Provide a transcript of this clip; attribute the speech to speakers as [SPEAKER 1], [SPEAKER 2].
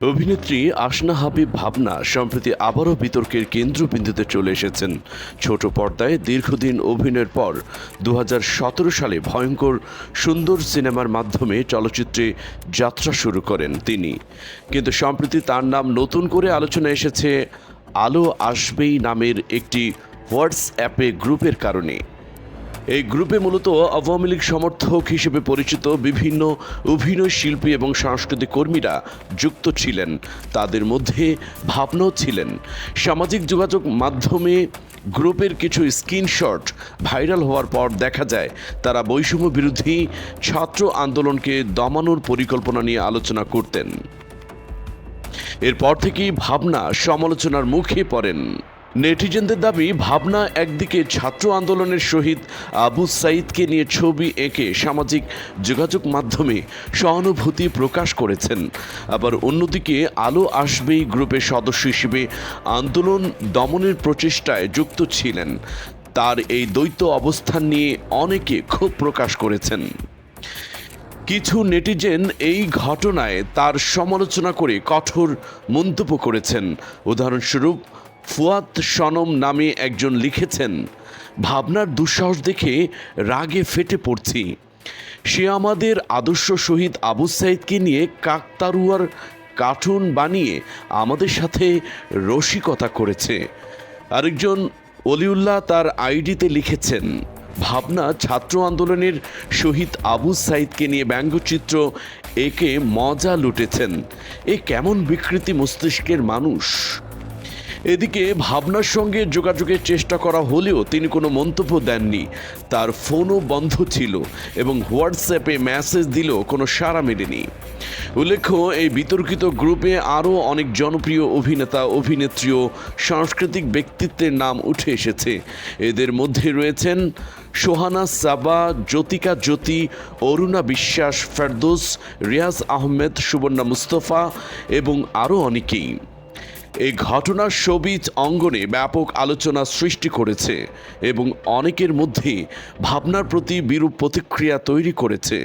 [SPEAKER 1] অভিনেত্রী আসনা হাবিব ভাবনা সম্প্রতি আবারও বিতর্কের কেন্দ্রবিন্দুতে চলে এসেছেন। ছোট পর্দায় দীর্ঘদিন অভিনয়ের পর 2017 সালে ভয়ঙ্কর সুন্দর সিনেমার মাধ্যমে চলচ্চিত্রে যাত্রা শুরু করেন তিনি। কিন্তু সম্প্রতি তার নাম নতুন করে আলোচনায় এসেছে আলো আসবেই নামের একটি হোয়াটসঅ্যাপে গ্রুপের কারণে। এই গ্রুপে মূলত আওয়ামী লীগ সমর্থক হিসেবে পরিচিত বিভিন্ন অভিনয় শিল্পী এবং সাংস্কৃতিক কর্মীরা যুক্ত ছিলেন। তাদের মধ্যে ভাবনাও ছিলেন। সামাজিক যোগাযোগ মাধ্যমে গ্রুপের কিছু স্ক্রিনশট ভাইরাল হওয়ার পর দেখা যায় তারা বৈষম্য বিরোধী ছাত্র আন্দোলনকে দমানোর পরিকল্পনা নিয়ে আলোচনা করতেন। এরপর থেকেই ভাবনা সমালোচনার মুখে পড়েন। নেটিজেনদের দাবি, ভাবনা একদিকে ছাত্র আন্দোলনের শহীদ আবু সাঈদকে নিয়ে ছবি এঁকে সামাজিক যোগাযোগ মাধ্যমে সহানুভূতি প্রকাশ করেছেন, আবার অন্যদিকে আলো আসবেই গ্রুপের সদস্য হিসেবে আন্দোলন দমনের প্রচেষ্টায় যুক্ত ছিলেন। তার এই দ্বৈত অবস্থান নিয়ে অনেকে ক্ষোভ প্রকাশ করেছেন। কিছু নেটিজেন এই ঘটনায় তার সমালোচনা করে কঠোর মন্তব্য করেছেন। উদাহরণস্বরূপ ফুয়াদ সনম নামে একজন লিখেছেন, ভাবনার দুঃসাহস দেখে রাগে ফেটে পড়ছি। সে আমাদের আদর্শ শহীদ আবু সাঈদকে নিয়ে কাকতারুয়ার কার্টুন বানিয়ে আমাদের সাথে রসিকতা করেছে। আরেকজন অলিউল্লাহ তার আইডিতে লিখেছেন, ভাবনা ছাত্র আন্দোলনের শহীদ আবু সাঈদকে নিয়ে ব্যঙ্গচিত্র একে মজা লুটেছেন। এ কেমন বিকৃতি মস্তিষ্কের মানুষ। এদিকে ভাবনার সঙ্গে যোগাযোগের চেষ্টা করা হলেও তিনি কোনো মন্তব্য দেননি। তার ফোনও বন্ধ ছিল এবং হোয়াটসঅ্যাপে মেসেজ দিলেও কোনো সাড়া মেলেনি। উল্লেখ্য, এই বিতর্কিত গ্রুপে আরও অনেক জনপ্রিয় অভিনেতা, অভিনেত্রী ও সাংস্কৃতিক ব্যক্তিত্বের নাম উঠে এসেছে। এদের মধ্যে রয়েছেন সোহানা সাবা, জ্যোতিকা জ্যোতি, অরুণা বিশ্বাস, ফেরদৌস, রিয়াজ আহমেদ, সুবর্ণা মুস্তফা এবং আরও অনেকেই। এই ঘটনা শোবিজ অঙ্গনে ব্যাপক আলোচনা সৃষ্টি করেছে এবং অনেকের মধ্যে ভাবনার প্রতি বিরূপ প্রতিক্রিয়া তৈরি করেছে।